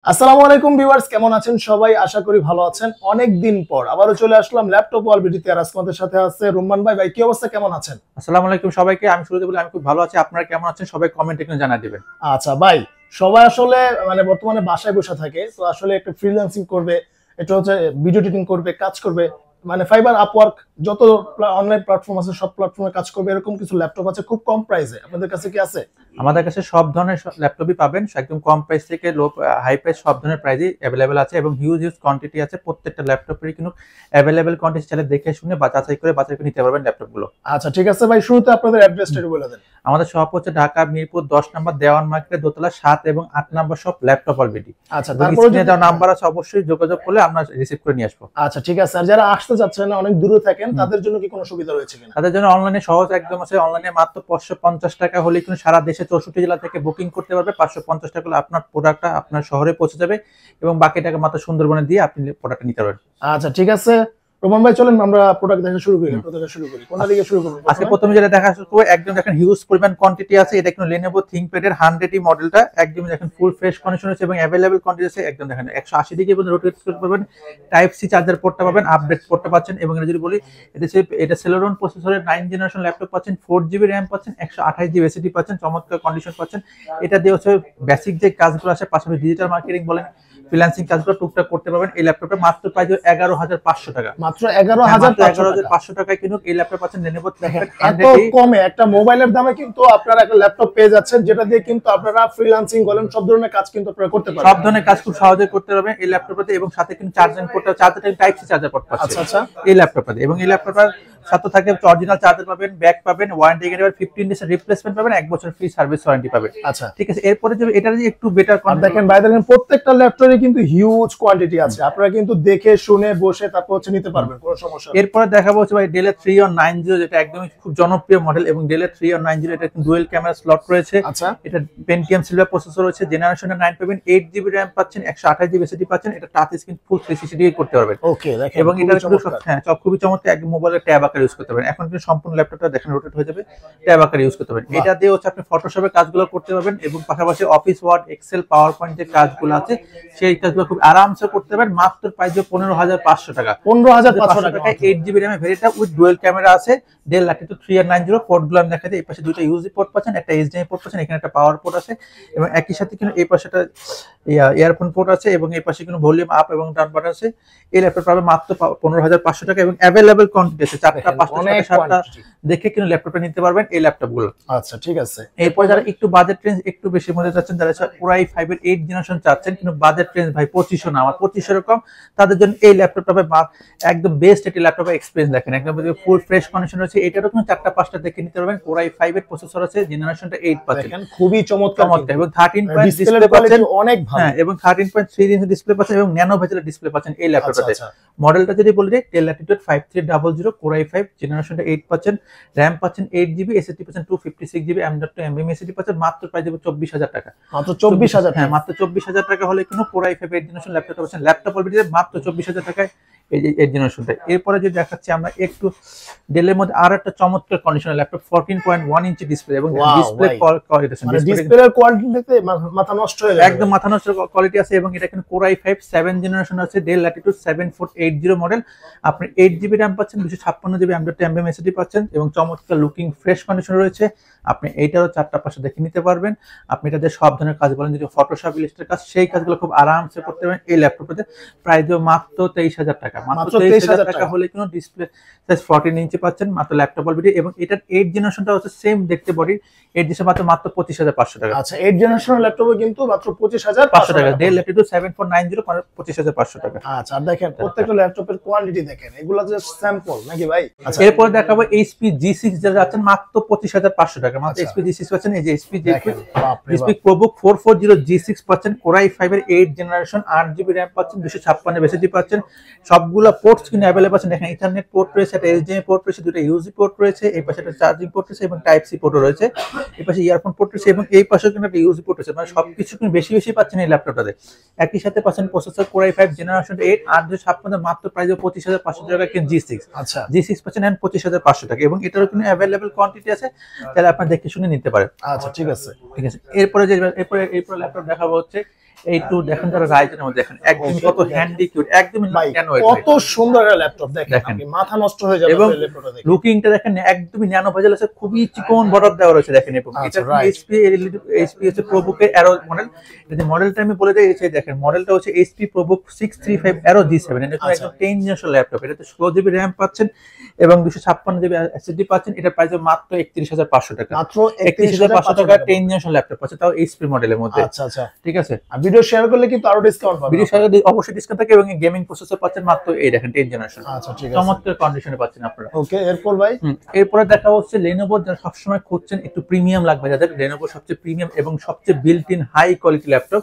আসসালামু আলাইকুম ভিউয়ার্স, কেমন আছেন সবাই? আশা করি ভালো আছেন। অনেক দিন পর আবারও চলে আসলাম ল্যাপটপ ওয়াল ভিডিওতে। আর আজকে আমাদের সাথে আছে রুম্মান ভাই। ভাই কি অবস্থা, কেমন আছেন? আসসালামু আলাইকুম সবাইকে। আমি শুরুতে বলি আমি খুব ভালো আছি। আপনারা কেমন আছেন সবাই কমেন্টে কিন্তু জানিয়ে দিবেন। আচ্ছা ভাই, সবাই আসলে বর্তমানে বাসায় বসে থাকে, তো আসলে একটা ফ্রিল্যান্সিং করবে, এটা হচ্ছে ভিডিও এডিটিং করবে, কাজ করবে, ফাইবার, আপওয়ার্ক, যত অনলাইন প্ল্যাটফর্ম আছে সব প্ল্যাটফর্মে কাজ করবে, এরকম কিছু ল্যাপটপ আছে খুব কম প্রাইসে। আপনাদের কাছে কি আছে? আমাদের কাছে সব ধরনের ল্যাপটপই পাবেন, একদম কম প্রাইস থেকে লো হাই প্রাইস সব ধরনের প্রাইসই অ্যাভেলেবেল আছে এবং হিউজ কোয়ান্টিটি আছে। প্রত্যেকটা ল্যাপটপেরই কিন্তু অ্যাভেলেবেল কোয়ান্টিটি চাইলে দেখে শুনে বা যাচাই করে বাছাই করে নিতে পারবেন ল্যাপটপগুলো। আচ্ছা ঠিক আছে ভাই, শুরুতে আপনাদের অ্যাড্রেসটা একটু বলে দেন। আমাদের শপ হচ্ছে ঢাকা মিরপুর 10 নম্বর দেওয়ান মার্কেটের দোতলা 7 এবং 8 নম্বর শপ ল্যাপটপ অলরেডি। আচ্ছা, তারপরে যে নাম্বার আছে অবশ্যই যোগাযোগ করলে আমরা রিসিভ করে নিয়ে আসবো। আচ্ছা ঠিক আছে। আর যারা আসতে যাচ্ছেন না, অনেক দূরে থাকেন, তাদের জন্য কি কোনো সুবিধা রয়েছে কিনা? তাদের জন্য অনলাইনে সহজ একদম আছে। অনলাইনে মাত্র 550 টাকা হলে কিন্তু সারা দেশে 64 জেলা থেকে বুকিং করতে পারবে। 550 টাকা হলে আপনার প্রোডাক্টটা আপনার শহরে পৌঁছে যাবে এবং বাকি টাকা মাত্র সুন্দরবনে দিয়ে আপনি প্রোডাক্টটা নিতে পারবেন। আচ্ছা ঠিক আছে রোমান ভাই, চলেন আমরা প্রোডাক্ট দেখা শুরু করি। কোনটা থেকে শুরু করব? আজকে প্রথমে যেটা দেখা শুরু করব, একদম দেখেন হিউজ পরিমাণ কোয়ান্টিটি আছে। এটা কিন্তু Lenovo ThinkPad এর 100 মডেলটা, একদম দেখেন ফুল ফ্রেশ কন্ডিশন আছে এবং अवेलेबल কোয়ান্টিটি আছে। একদম দেখেন 180 ডিগ্রি পর্যন্ত রোটেট করতে পারবেন। টাইপ সি চার্জার পোর্টটা পাবেন, আপডেট পোর্টটা পাচ্ছেন এবং এটা যদি বলি এটা Celeron প্রসেসরের 9 জেনারেশন ল্যাপটপ পাচ্ছেন, 4GB RAM পাচ্ছেন, 128GB SSD পাচ্ছেন, চমৎকার কন্ডিশন পাচ্ছেন। এটা দিয়ে হচ্ছে বেসিক যে কাজগুলো আছে, পাশাপাশি ডিজিটাল মার্কেটিং বলেন, ফ্রিল্যান্সিং কাজগুলো টুকটাক করতে পারবেন। এই ল্যাপটপে মাত্র প্রাইস 11500 টাকা। মাত্র 11500 টাকায় কিন্তু এই ল্যাপটপ পাচ্ছেন Lenovo ThinkPad এত কমে একটা মোবাইলের দামে কিন্তু আপনারা একটা ল্যাপটপ পেয়ে যাচ্ছেন, যেটা দিয়ে কিন্তু আপনারা ফ্রিল্যান্সিং বলেন সব ধরনের কাজ কিন্তু আপনারা করতে পারবেন। সব ধরনের কাজ খুব সহজে করতে পারবেন এই ল্যাপটপটাতে এবং সাথে কিন্তু চার্জিং পোর্টটা, চার্জারটা টাইপ সি চার্জার পোর্ট পাচ্ছেন। আচ্ছা এই ল্যাপটপটাতে এবং এই ল্যাপটপটার সাথে থাকে অরিজিনাল চার্জার পাবেন, ব্যাক পাবেন, ওয়ারেন্টি গ্যারান্টি 15 ডেজ রিপ্লেসমেন্ট পাবেন, 1 বছর ফ্রি সার্ভিস ওয়ারেন্টি পাবেন। আচ্ছা ঠিক আছে। এরপরে যে এটার যে একটু বেটার দেখেন ভাই, দেখেন প্রত্যেকটা ল্যাপটপে কিন্তু হিউজ কোয়ান্টিটি আছে, আপনারা কিন্তু দেখে শুনে বসে তারপর হচ্ছে নিতে পারবেন, কোনো সমস্যা নেই। এরপরে দেখাবো হচ্ছে ভাই Dell 3190, যেটা একদমই খুব জনপ্রিয় মডেল এবং Dell 3190 এটা কিন্তু ডুয়াল ক্যামেরা স্লট রয়েছে। আচ্ছা, এটা Pentium সিলভার প্রসেসর রয়েছে, জেনারেশন 9 পাবেন, 8GB RAM পাচ্ছেন, 128GB SSD পাচ্ছেন। এটা টাচ স্ক্রিন ফুল 360 করতে পারবেন। ওকে দেখেন এবং এটা খুবই চমৎকার, একদম মোবাইলের ট্যাব আকারে ইউজ করতে পারবেন। এখন কিন্তু সম্পূর্ণ ল্যাপটপটা দেখেন রোটেট হয়ে যাবে, ট্যাব আকারে ইউজ করতে পারবেন। এটা দিয়ে হচ্ছে আপনি ফটোশপের কাজগুলো করতে পারবেন এবং পাশাপাশি office word, excel, power point যে কাজগুলো আছে সেই কাজগুলো খুব আরামসে করতে পারবেন। মাত্র প্রাইস 15500 টাকা। 15500 টাকা। 8GB RAM এর ভেরিয়েন্টটা উইথ ডুয়াল ক্যামেরা আছে। Dell Latitude 3190 পোর্টগুলো আমি দেখাতে, এই পাশে দুটো ইউএসবি পোর্ট পাচ্ছেন, একটা HDMI পোর্ট পাচ্ছেন, এখানে একটা পাওয়ার পোর্ট আছে এবং একই সাথে কিন্তু এই পাশে একটা ইয়ারফোন পোর্ট আছে এবং এই পাশে কিন্তু ভলিউম আপ এবং ডাউন বাটন আছে। এই ল্যাপটপ পাবে মাত্র 15500 টাকা এবং অ্যাভেলেবল কোয়ান্টিটি আছে, 4টা 5টা 7টা দেখে কিন্তু ল্যাপটপটা নিতে পারবেন এই ল্যাপটপগুলো। আচ্ছা ঠিক আছে। এরপর যারা একটু বাজেট রেঞ্জ একটু বেশি মধ্যে যাচ্ছেন, যারা Core i5 এর 8 জেনারেশন চাচ্ছেন কিন্তু বাজেট রেঞ্জ ভাই 2500 না, আমার 2500 এরকম, তাদের জন্য এই ল্যাপটপটা একদম বেস্ট একটি ল্যাপটপ এক্সপেরিয়েন্স। দেখেন একদম ফুল ফ্রেশ কন্ডিশন আছে। এটারও কিন্তু 4টা 5টা দেখে নিতে পারবেন। Core i5 এর প্রসেসর আছে, জেনারেশনটা 8 পাচ্ছেন, দেখেন খুবই চমৎকার এবং 13 পয়েন্ট ডিসপ্লে পাচ্ছেন, অনেক ভালো। হ্যাঁ, এবং 13.3 ইঞ্চি ডিসপ্লে পাচ্ছেন এবং ন্যানো ভেজেলের ডিসপ্লে পাচ্ছেন এই ল্যাপটপটাতে। মডেলটা যদি বলি Dell Latitude 5300 Core i5, জেনারেশনটা 8 পাচ্ছেন, RAM পাচ্ছেন 8GB, SSD পাচ্ছেন 256GB, M.2 NVMe SSD পাচ্ছেন। মাত্র প্রাইস দেব 24000 টাকা। মাত্র 24000? হ্যাঁ, মাত্র 24000 টাকা হলে কিন্তু Core i5 8 জেনারেশন ল্যাপটপটা পাচ্ছেন। ল্যাপটপ অলরেডি মাত্র 24000 টাকায় এই যে 8 জেনারেশনটা। এরপরে যে দেখাচ্ছি আমরা একটু ডেলের মধ্যে আর একটা চমৎকার কন্ডিশনের ল্যাপটপ, 14.1 ইঞ্চি ডিসপ্লে এবং ডিসপ্লে কোয়ালিটি, ডিসপ্লের কোয়ালিটি দেখতে মাথা নষ্ট হয়ে যায়, একদম মাথা নষ্ট কোয়ালিটি আছে এবং এটা কিন্তু Core i5 7 জেনারেশন আছে, Dell Latitude 7480 মডেল। আপনি 8GB RAM পাচ্ছেন, 256GB M.2 NVMe SSD পাচ্ছেন এবং চমৎকার লুকিং ফ্রেশ কন্ডিশন রয়েছে। আপনি এইটারও 4টা 5টা দেখে নিতে পারবেন। আপনি এটাতে সব ধরনের কাজ বলেন, যদি ফটোশপ, ইলাস্ট্রেটর কাজ, সেই কাজগুলো খুব আরামসে করতে পারবেন এই ল্যাপটপটাতে। প্রাইস দেব মাত্র 23000 টাকা। মাত্র 23000 টাকা হলে কিন্তু ডিসপ্লে সাইজ 14 ইঞ্চি পাচ্ছেন, মাত্র ল্যাপটপ অলরেডি। এবং এটার 8 জেনারেশনটা হচ্ছে সেম দেখতে বডি, 8 জেনারেশন মাত্র 25500 টাকা। আচ্ছা, 8 জেনারেশনের ল্যাপটপে কিন্তু মাত্র 25500 টাকা। Dell Latitude 7490 25500 টাকা। আচ্ছা, আর দেখেন প্রত্যেকটা ল্যাপটপের কোয়ালিটি দেখেন, এগুলো যে স্যাম্পল নাকি ভাই? আচ্ছা, এরপর দেখাবো HP G6, যারা যাচ্ছেন মাত্র 25500 টাকা। মাত্র HP G6 পাচ্ছেন, এই যে HP ProBook 440 G6 পাচ্ছেন, Core i5 এর 8 জেনারেশন, 8GB RAM পাচ্ছেন, 256 SSD পাচ্ছেন। সবগুলো পোর্টস কিন্তু अवेलेबल পাচ্ছেন। দেখেন ইথারনেট পোর্ট রয়েছে, একটা HDMI পোর্ট রয়েছে, দুটো USB পোর্ট রয়েছে, এই পাশে একটা চার্জিং পোর্ট রয়েছে এবং টাইপ সি পোর্ট রয়েছে, এই পাশে ইয়ারফোন পোর্ট রয়েছে এবং এই পাশে কিন্তু একটা USB পোর্ট রয়েছে। মানে সবকিছু কিন্তু বেশি বেশি পাচ্ছেন এই ল্যাপটপটাতে। একই সাথে পাচ্ছেন প্রসেসর Core i5 জেনারেশন 8, 8256 মাত্র প্রাইস 25500 টাকা কিন্তু G6। আচ্ছা, G6 পাচ্ছেন 25500 টাকা এবং এটারও কিন্তু अवेलेबल কোয়ান্টিটি আছে, তাহলে আপনি দেখে শুনে নিতে পারেন। আচ্ছা ঠিক আছে। ঠিক আছে। এরপরে ল্যাপটপ দেখাবো হচ্ছে এই টু দেখেন যারা রাইজেনের মধ্যে দেখেন একদম কত হ্যান্ডি কিউট একদম ভাই ন্যানো কত সুন্দর একটা ল্যাপটপ দেখেন, দেখেন। আপনি মাথা নষ্ট হয়ে যাবে এবং ল্যাপটপটা দেখে। লুকিংটা দেখেন একদমই ন্যানো ভেজেল আছে, খুবই চিকন বর্ডার দেওয়া রয়েছে দেখেন। এবং আচ্ছা, এটা right. এইচপি হচ্ছে প্রোবুকের অ্যারো মডেল। যদি মডেলটা আমি বলে দিই, এই দেখেন মডেলটা হচ্ছে এইচপি প্রোবুক 635 অ্যারো G7। এটা আচ্ছা। একদম 10 জেনারেশন ল্যাপটপ। এটাতে 16GB র্যাম পাচ্ছেন এবং 256GB এসএসডি পাচ্ছেন। এটা প্রাইস মাত্র 31,500 টাকা। মাত্র 31,500 টাকা 10 জেনারেশন ল্যাপটপ পাচ্ছে, তাও এইচপি মডেলের মধ্যে। আচ্ছা আচ্ছা, ঠিক আছে। আর ভিডিও শেয়ার করলে কিন্তু আরো ডিসকাউন্ট পাবেন। ভিডিও সাথে অবশ্যই ডিসকাউন্ট থাকে এবং গেমিং প্রসেসর পাচ্ছেন মাত্র এই দেখেন 10 জেনারেশন। আচ্ছা ঠিক আছে, চমৎকার কন্ডিশনে পাচ্ছেন আপনারা। ওকে এরপর ভাই এরপরে দেখা হচ্ছে লেনোভো, যারা সবসময় খুঁজছেন একটু প্রিমিয়াম লাগবে, যাদের লেনোভো সবচেয়ে প্রিমিয়াম এবং সবচেয়ে built in high quality laptop,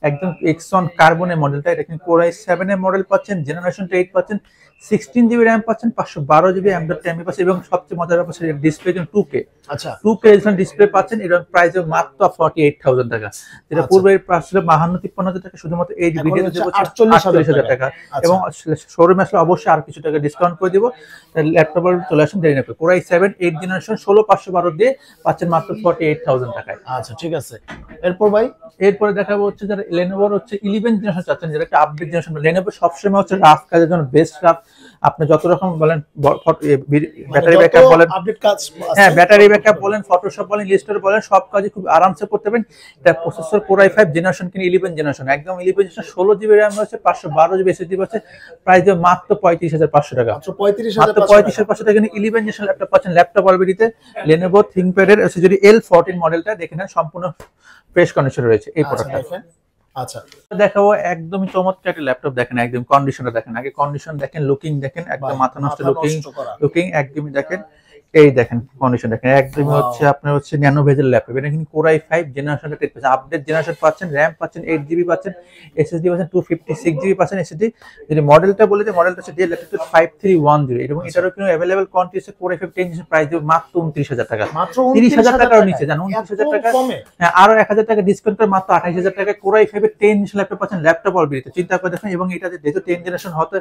একদম এক্সন কার্বনের মডেলটা। এটা কিন্তু কোর i7 এর মডেল পাচ্ছেন, জেনারেশনটা 8 পাচ্ছেন, 16GB র্যাম পাচ্ছেন, 512GB M.2 পাচ্ছেন এবং সবচেয়ে মজার ব্যাপার সেটা ডিসপ্লে কিন্তু 2K। আচ্ছা 2K রেজোলিউশন ডিসপ্লে পাচ্ছেন। এর প্রাইস মাত্র 48,000 টাকা, যেটা পূর্বের প্রাইস ছিল 52-53,000 টাকা। শুধুমাত্র এই ভিডিওতে দেবো 48,000 টাকা এবং শোরুমে আসলে অবশ্যই আর কিছু টাকা ডিসকাউন্ট করে দিব। ল্যাপটপ চলে আসুন দেরি না করে। কোর i7 8 জেনারেশন 16512 দিয়ে পাচ্ছেন মাত্র 48,000 টাকায়। আচ্ছা ঠিক আছে, এরপর ভাই এরপরে দেখাবো হচ্ছে যারা লেনোভোর হচ্ছে 11 জেনারেশন চাচ্ছেন, যেটা একটা আপডেট জেনারেশন। লেনোভো সবসময় হচ্ছে রাফ কাজের জন্য বেস্ট রাফ। আপনি যত রকম বলেন ব্যাটারি ব্যাকআপ বলেন, আপডেট কাজ হ্যাঁ ব্যাটারি ব্যাকআপ বলেন, ফটোশপ বলেন, ইলাস্ট্রেটর বলেন, সব কাজে খুব আরামসে করতে পারবেন। এটা প্রসেসর কোর i5 জেনারেশন কিনে 11 জেনারেশন, একদম 11 জেনারেশন, 16GB র্যাম রয়েছে, 512GB এসএসডি পাচ্ছে, প্রাইস মাত্র 35,500 টাকা। মাত্র মাত্র 35,500 35,500 টাকা নিয়ে 11 জেনারেশন ল্যাপটপ পাচ্ছেন। ল্যাপটপ অলরেডিতে লেনোভো থিংকপ্যাড এর যদি L14 মডেলটা দেখে নেন, সম্পূর্ণ ফ্রেশ কন্ডিশনে রয়েছে এই প্রোডাক্টটা। আচ্ছা দেখাবো একদমই চমৎকার একটা ল্যাপটপ। দেখেন একদম কন্ডিশনটা দেখেন, আগে কন্ডিশন দেখেন, লুকিং দেখেন, একদম মাথা নষ্ট লুকিং একদমই দেখেন। এই দেখেন কন্ডিশন দেখেন, একদমই হচ্ছে আপনার হচ্ছে ন্যানো ভেজেল ল্যাপটপ। এটা কিন্তু কোর i5 জেনারেশনটা টেক পাচ্ছেন, আপডেট জেনারেশন পাচ্ছেন, র্যাম পাচ্ছেন 8GB পাচ্ছেন, এসএসডি পাচ্ছেন 256GB পাচ্ছেন এসএসডি। যদি মডেলটা বলে যে মডেলটা হচ্ছে ডেল ল্যাপটপ 5310 এবং এটারও কিন্তু अवेलेबल কোয়ান্টিটি আছে কোর i5 10 জেনারেশন, প্রাইস মাত্র 29,000 টাকা। মাত্র 30,000 টাকার নিচে জান, 29,000 টাকা। হ্যাঁ আরো 1,000 টাকা ডিসকাউন্ট করে মাত্র 28,000 টাকা কোর i5 এর 10 জেনারেশন ল্যাপটপ পাচ্ছেন। ল্যাপটপ অলরেডি চিন্তা করে দেখেন, এবং এটা যেহেতু 10 জেনারেশন হতে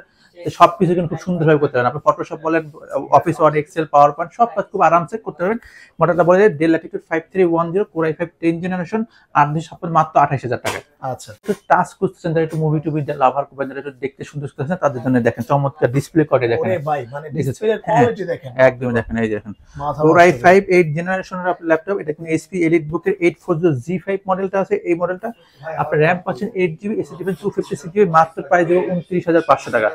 সবকিছু কিন্তু খুব সুন্দরভাবে করতে পারেন। আপনি ফটোশপ বলেন, office word, excel, power point সব কাজ খুব আরামসে করতে পারবেন। মডেলটা বলে del Latitude 5310 core i5 10 generation, 8 মাত্র 28,000 টাকা। আচ্ছা তো টাচ করতেছেন যারা একটু মুভি টুভি লাভার করবেন, যারা একটু দেখতে সুন্দর করতেছেন, তাদের জন্য দেখেন চমৎকার ডিসপ্লে করে দেখেন। ওরে ভাই মানে ডিসপ্লের কোয়ালিটি দেখেন, একদম দেখেন, এই দেখেন কোর i5 8 জেনারেশনের ল্যাপটপ। এটা কিন্তু HP এলিটবুকের 840G5 মডেলটা আছে। এই মডেলটা আপনার র্যাম পাচ্ছেন 8GB, এসএসডি পাচ্ছেন 256GB, মাত্র প্রাইস দেবো 29,500 টাকা।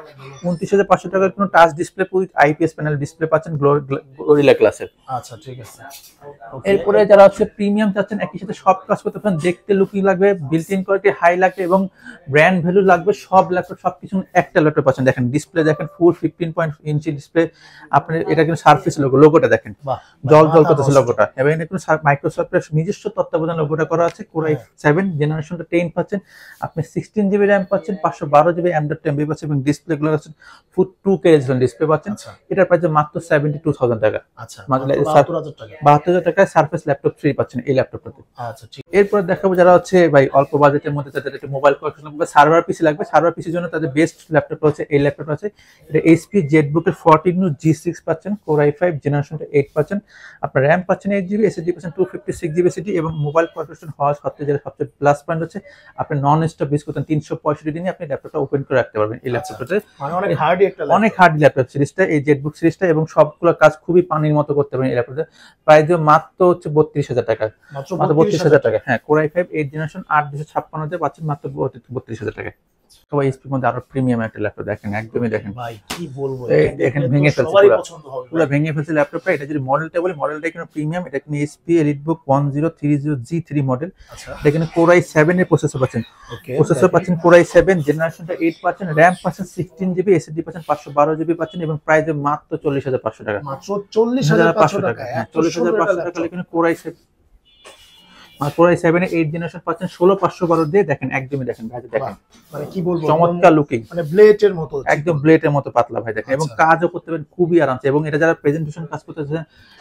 29,500 টাকার কোনো touch display with IPS panel display পাচ্ছেন গরিলা ক্লাসের। আচ্ছা ঠিক আছে। এরপরে যারা হচ্ছে প্রিমিয়াম চাচ্ছেন, একই সাথে সব কাজ করতে পারেন, দেখতে লুকিং লাগবে, বিল্ট ইন কোয়ালিটি হাই লাগবে এবং ব্র্যান্ড ভ্যালু লাগবে, সব ল্যাপটপ সবকিছু একটা ল্যাপটপ পাচ্ছেন। দেখেন ডিসপ্লে দেখেন, ফুল 15 ইঞ্চি ডিসপ্লে। আপনি এটা কিন্তু সারফেস লোগোটা দেখেন, জল করতেছে লোগোটা, এবং এটা কিন্তু মাইক্রোসফটের নিজস্ব তত্ত্বাবধানে লোগোটা করা আছে। কোর i7 জেনারেশনটা 10 পাচ্ছেন, আপনি 16GB র্যাম পাচ্ছেন, 512GB M.2 পাচ্ছেন এবং ডিসপ্লে গুলো পাচ্ছেন ফুল 2K রেজোলিউশন ডিসপ্লে পাচ্ছেন। এটার প্রাইস মাত্র 72,000 টাকা। আচ্ছা মাত্র 72,000 টাকা। 72,000 টাকায় সারফেস ল্যাপটপ 3 পাচ্ছেন এই ল্যাপটপটাতে। আচ্ছা ঠিক। এরপর দেখাবো যারা হচ্ছে ভাই অল্প বাজেটের মধ্যে তাদের একটা মোবাইল কালেকশন লাগবে, সার্ভার পিসি লাগবে। সার্ভার পিসির জন্য তাদের বেস্ট ল্যাপটপ হচ্ছে এই ল্যাপটপ আছে। এটা HP জেটবুকের 14 G6 পাচ্ছেন, কোর i5 জেনারেশনটা 8 পাচ্ছেন, আপনার র্যাম পাচ্ছেন 8GB, এসএসডি পাচ্ছেন 256GB এসএসডি এবং মোবাইল কালেকশন হওয়ার সত্ত্বেও যেটা সবচেয়ে প্লাস পয়েন্ট হচ্ছে আপনি নন স্টপ ইউজ করতেন 365 দিনে আপনি ল্যাপটপটা ওপেন করে রাখতে পারবেন এই ল্যাপটপটাতে। মানে অনেক হার্ডি একটা ল্যাপটপ, অনেক হার্ড ল্যাপটপ সিরিজটা, এই জেটবুক সিরিজটা, এবং সবগুলো কাজ খুবই পানির মতো করতে পারেন এই ল্যাপটপে। প্রাইস মাত্র হচ্ছে 32,000 টাকা। মাত্র 32,000 টাকা। হ্যাঁ কোর i5 8 জেনারেশন 8 দিয়ে পাচ্ছেন মাত্র 32,000 টাকা। সবাই এসপির মধ্যে আরো প্রিমিয়াম একটা ল্যাপটপ দেখেন, একদমই দেখেন ভাই কি বলবো, দেখেন ভেঙে ফেলছে সবারই পছন্দ হবে, পুরো ভেঙে ফেলছে ল্যাপটপটা। এটা যদি মডেলটা বলি, মডেলটা কিন্তু প্রিমিয়াম, এটা কিন্তু HP এলিটবুক 1030G3 মডেল। এটা কিন্তু কোর i7 এর প্রসেসর পাচ্ছেন, কোর i7 জেনারেশনটা 8 পাচ্ছেন, র্যাম পাচ্ছেন 16GB, এসএসডি পাচ্ছেন 512GB পাচ্ছেন এবং প্রাইস মাত্র 40,500 টাকা। মাত্র 40,500 টাকা। হ্যাঁ 40,500 টাকা কিন্তু কোর i7 কোর i7 এর 8 জেনারেশন পাচ্ছেন 16512 দিয়ে। দেখেন একদমই দেখেন ভাই, দেখেন মানে কি বলবো, চমৎকার লুকিং, মানে ব্লেডের মতো, একদম ব্লেডের মতো পাতলা ভাই দেখেন। এবং কাজও করতে পারেন খুবই আরামসে। এবং এটা যারা প্রেজেন্টেশন কাজ করতে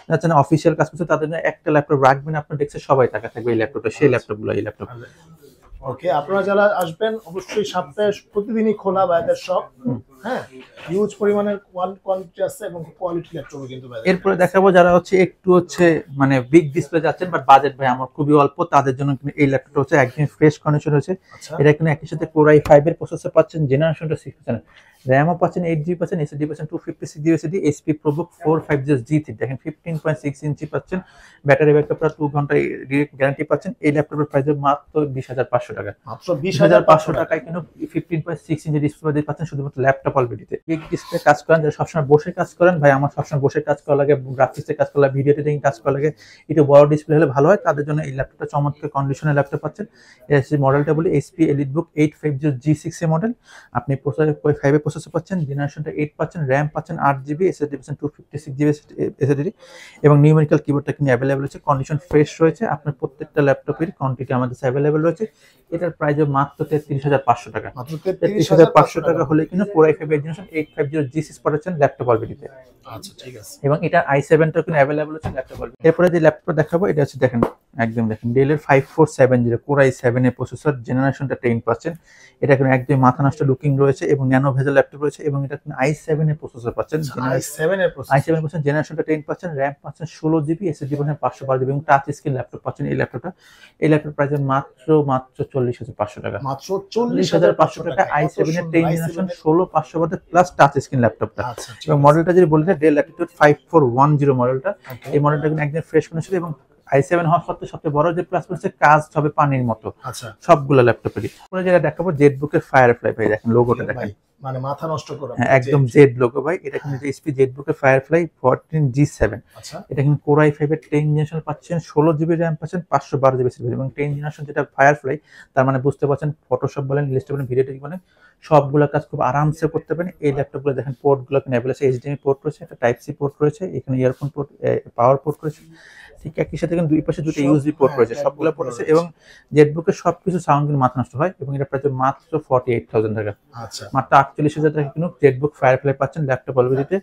যাচ্ছেন, অফিসিয়াল কাজ করতে, তাদের জন্য একটা ল্যাপটপ রাখবেন, আপনার ডেস্কে সবাই টাকা থাকবে এই ল্যাপটপটা, সেই ল্যাপটপগুলো এই ল্যাপটপ। ওকে আপনারা যারা আসবেন অবশ্যই সপ্তাহে প্রতিদিনই খোলা বাইরের শপ, হ্যাঁ, হিউজ পরিমাণের কোয়ান্টিটি আছে এবং কোয়ালিটি ল্যাপটপ কিন্তু ভাই। এরপরে দেখাবো যারা হচ্ছে একটু হচ্ছে মানে বিগ ডিসপ্লে যাচ্ছেন বাট বাজেট ভাই আমার খুবই অল্প, তাদের জন্য কিন্তু এই ল্যাপটপটা হচ্ছে একদম ফ্রেশ কন্ডিশন হচ্ছে। আচ্ছা এটা কিন্তু একই সাথে Core i5 এর প্রসেসর পাচ্ছেন, জেনারেশনটা 6 পাচ্ছেন, র্যামও পাচ্ছেন 8GB পাচ্ছেন, এসএসডি পাচ্ছেন 256GB SSD, HP ProBook 450G3 দেখেন 15.6 ইঞ্চি পাচ্ছেন, ব্যাটারি ব্যাকআপ 2 ঘন্টা ডিরেক্ট গ্যারান্টি পাচ্ছেন। এই ল্যাপটপের প্রাইস মাত্র 20,500 টাকা। মাত্র 20,500 টাকায় কিন্তু 15.6 ইঞ্চি ডিসপ্লে দিয়ে পাচ্ছেন শুধুমাত্র ল্যাপটপ অলরেডিতে। বিগ ডিসপ্লে কাজ করেন, যারা সবসময় বসে কাজ করেন, ভাই আমার সবসময় বসে কাজ করা লাগে, গ্রাফিক্সে কাজ করা লাগে, ভিডিও এডিটিং কাজ করা লাগে, একটু বড় ডিসপ্লে হলে ভালো হয়, তাদের জন্য এই ল্যাপটপটা চমৎকার কন্ডিশনের ল্যাপটপ পাচ্ছেন। এর মডেলটা বলি এইচপি এলিটবুক 850G6 এর মডেল। আপনি প্রসেসর 5 এর প্রসেসর পাচ্ছেন, জেনারেশনটা 8 পাচ্ছেন, র্যাম পাচ্ছেন 8GB, এসএসডি পাচ্ছেন 256GB এসএসডি, এবং নিউমেরিক্যাল কিবোর্ডটা কিন্তু অ্যাভেলেবল আছে, কন্ডিশন ফ্রেশ রয়েছে। আপনার প্রত্যেকটা ল্যাপটপের কোয়ান্টিটি আমাদের কাছে অ্যাভেলেবল রয়েছে। এটার প্রাইস মাত্র 33,500 টাকা। মাত্র 33,500 টাকা হলে কিন্তু Core i5 এর জেনারেশন 850G6 পাচ্ছেন ল্যাপটপ অলরেডিতে। আচ্ছা ঠিক আছে। এবং এটা i7 টা কিন্তু অ্যাভেলেবল আছে ল্যাপটপ অলরেডি। এরপরে যে ল্যাপটপ দেখাবো এটা হচ্ছে দেখেন একদম দেখেন ডেলের 5470 Core i7 এর প্রসেসর, জেনারেশনটা 10 পাচ্ছেন। এটা কিন্তু একদম মাথা নষ্ট লুকিং রয়েছে এবং ন্যানো ভেজেল ল্যাপটপ রয়েছে, এবং এটা কিন্তু i7 এর প্রসেসর পাচ্ছেন, i7 এর প্রসেসর, i7 পাচ্ছেন, জেনারেশনটা 10 পাচ্ছেন, র্যাম পাচ্ছেন 16GB, এসএসডি পাচ্ছেন 512GB, এবং টাচ স্ক্রিন ল্যাপটপ পাচ্ছেন এই ল্যাপটপটা। এই ল্যাপটপ প্রাইস মাত্র 40,500 টাকা। মাত্র 40,500 টাকা i7 এর 10 জেনারেশন 16,500 প্লাস টাচ স্ক্রিন ল্যাপটপটা। আচ্ছা এবং মডেলটা যদি বলি ডেল ল্যাটিটিউড 5410 মডেলটা, এই মডেলটা কিন্তু একদম ফ্রেশ কন্ডিশন, এবং i7 হওয়ার সবচেয়ে বড় যে প্লাস পয়েন্ট হচ্ছে কাজ হবে পানির মতো আচ্ছা সবগুলো ল্যাপটপেরই। পরে যেটা দেখাবো জেটবুকের ফায়ারফ্লাই ভাই, দেখেন লোগোটা দেখেন, মানে মাথা নষ্ট করা, হ্যাঁ একদম জেড লোগো ভাই। এটা কিন্তু এইচপি জেটবুকের ফায়ারফ্লাই 14G7। আচ্ছা এটা কিন্তু Core i5 এর 10 জেনারেশন পাচ্ছেন, 16GB র্যাম পাচ্ছেন, 512GB এসএসডি, এবং 10 জেনারেশন যেটা ফায়ারফ্লাই, তার মানে বুঝতে পারছেন ফটোশপ বলেন, ইলাস্ট্রেটর বলেন, ভিডিও এডিটিং বলেন, সবগুলো কাজ খুব আরামসে করতে পারেন। এই ল্যাপটপগুলো দেখেন পোর্টগুলো কিন্তু অ্যাভেলেবল আছে, এইচডিএমআই পোর্ট রয়েছে, একটা টাইপ সি পোর্ট রয়েছে, এখানে ইয়ারফোন পোর্ট, পাওয়ার পোর্ট রয়েছে, ঠিক একই সাথে কিন্তু দুই পাশে দুটো ইউএসবি পোর্ট রয়েছে, সবগুলো পোর্ট আছে। এবং জেটবুকের সবকিছু সাউন্ড কিন্তু মাথা নষ্ট হয়, এবং এটা প্রায় মাত্র 48,000 টাকা। আচ্ছা মাত্র 48,000 টাকা কিন্তু জেটবুক ফায়ারফ্লাই পাচ্ছেন ল্যাপটপ অলরেডিতে।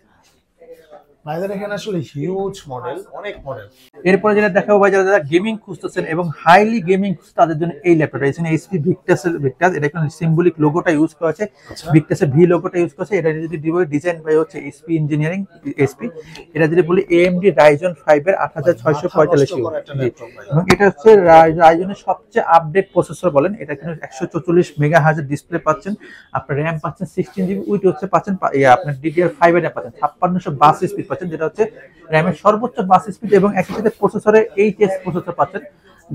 ভাইদের এখানে আসলে হিউজ মডেল, অনেক মডেল। এরপরে যেটা দেখাবো ভাই, যারা গেমিং খুঁজতেছেন এবং হাইলি গেমিং তাদের জন্য এই ল্যাপটপটা, এখানে এইচপি ভিক্টাস, এটা কিন্তু সিম্বলিক লোগোটা ইউজ করা আছে, ভিক্টাসের ভি লোগোটা ইউজ করা আছে। এটা যদি ডিজাইন বাই হচ্ছে এইচপি ইঞ্জিনিয়ারিং এসপি। এটা যদি বলি AMD Ryzen 5 এর 8645, এবং এটা হচ্ছে রাইজনের সবচেয়ে আপডেট প্রসেসর বলেন। এটা কিন্তু 144 মেগাহার্জ ডিসপ্লে পাচ্ছেন, আপনার র্যাম পাচ্ছেন 16GB, উইথ হচ্ছে পাচ্ছেন আপনার DDR5 এর পাচ্ছেন 5652 স্পিড, যেটা হচ্ছে র্যামের সর্বোচ্চ বাস স্পিড, এবং একই সাথে প্রসেসরে এইচএস প্রসেসর পাচ্ছেন।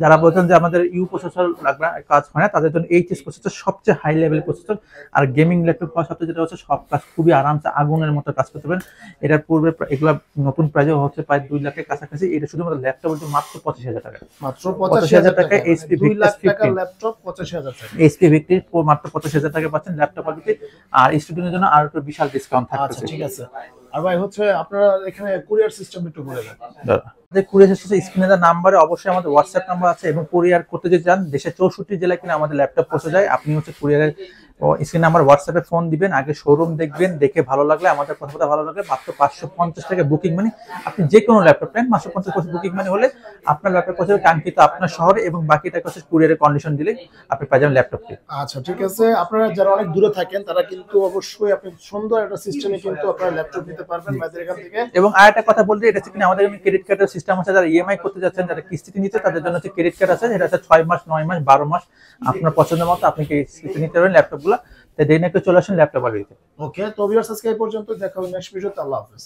যারা বলছেন যে আমাদের ইউ প্রসেসর লাগবে কাজ হয় না, তাদের জন্য এইচএস প্রসেসর সবচেয়ে হাই লেভেল প্রসেসর। আর গেমিং ল্যাপটপ পাওয়ার সাথে যেটা হচ্ছে সব কাজ খুবই আরামসে আগুনের মতো কাজ করতে পারেন। এটার পূর্বে এগুলা নতুন প্রাইসে হচ্ছে প্রায় 2 লাখের কাছাকাছি। এটা শুধুমাত্র ল্যাপটপ হচ্ছে মাত্র 25,000 টাকা, মাত্র 85,000 টাকা এইচপি 2 লাখ টাকার ল্যাপটপ 85,000 টাকা, এইচপি ভিক্টর মাত্র 85,000 টাকা পাচ্ছেন ল্যাপটপ অলরেডি। আর স্টুডেন্টের জন্য আরো একটু বিশাল ডিসকাউন্ট থাকছে। আচ্ছা ঠিক আছে। আর ভাই হচ্ছে আপনারা এখানে কুরিয়ার সিস্টেম একটু বলে দেন। আমাদের কুরিয়ার সিস্টেম স্ক্রিনে দেওয়া নাম্বারে অবশ্যই আমাদের হোয়াটসঅ্যাপ নাম্বার আছে, এবং কুরিয়ার করতে যদি চান দেশের 64 জেলায় কিনা আমাদের ল্যাপটপ পৌঁছে যায়। আপনি হচ্ছে কুরিয়ারের স্ক্রিন নাম্বার হোয়াটসঅ্যাপে ফোন দিবেন, আগে শোরুম দেখবেন, দেখে ভালো লাগলে আমাদের কথাবার্তা ভালো লাগলে মাত্র 550 টাকা বুকিং মানি, আপনি যে কোনো ল্যাপটপ নেন 550 বুকিং মানি হলে আপনার ল্যাপটপ পৌঁছে যাবে কাঙ্ক্ষিত আপনার শহরে, এবং বাকি টাকা হচ্ছে কুরিয়ারের কন্ডিশন দিলে আপনি পেয়ে যাবেন ল্যাপটপটি। আচ্ছা ঠিক আছে। আপনারা যারা অনেক দূরে থাকেন তারা কিন্তু অবশ্যই আপনি সুন্দর একটা সিস্টেমে কিন্তু আপনারা ল্যাপটপ নিতে পারবেন ভাইদের এখান থেকে। এবং আরেকটা কথা বলতে, এটা হচ্ছে কিনা আমাদের ক্রেডিট কার্ডের সিস্টেম আছে, যারা ইএমআই করতে যাচ্ছেন, যারা কিস্তিতে নিতে, তাদের জন্য হচ্ছে ক্রেডিট কার্ড আছে, এটা হচ্ছে 6 মাস 9 মাস 12 মাস আপনার পছন্দ মতো আপনি কিস্তিতে নিতে পারবেন ল্যাপটপগুলো। তাই দেরি না করে চলে আসুন ল্যাপটপ অলরেডি। ওকে, তো ভিউয়ার্স আজকে এই পর্যন্ত, দেখা হবে নেক্সট ভিডিওতে। আল্লাহ হাফেজ।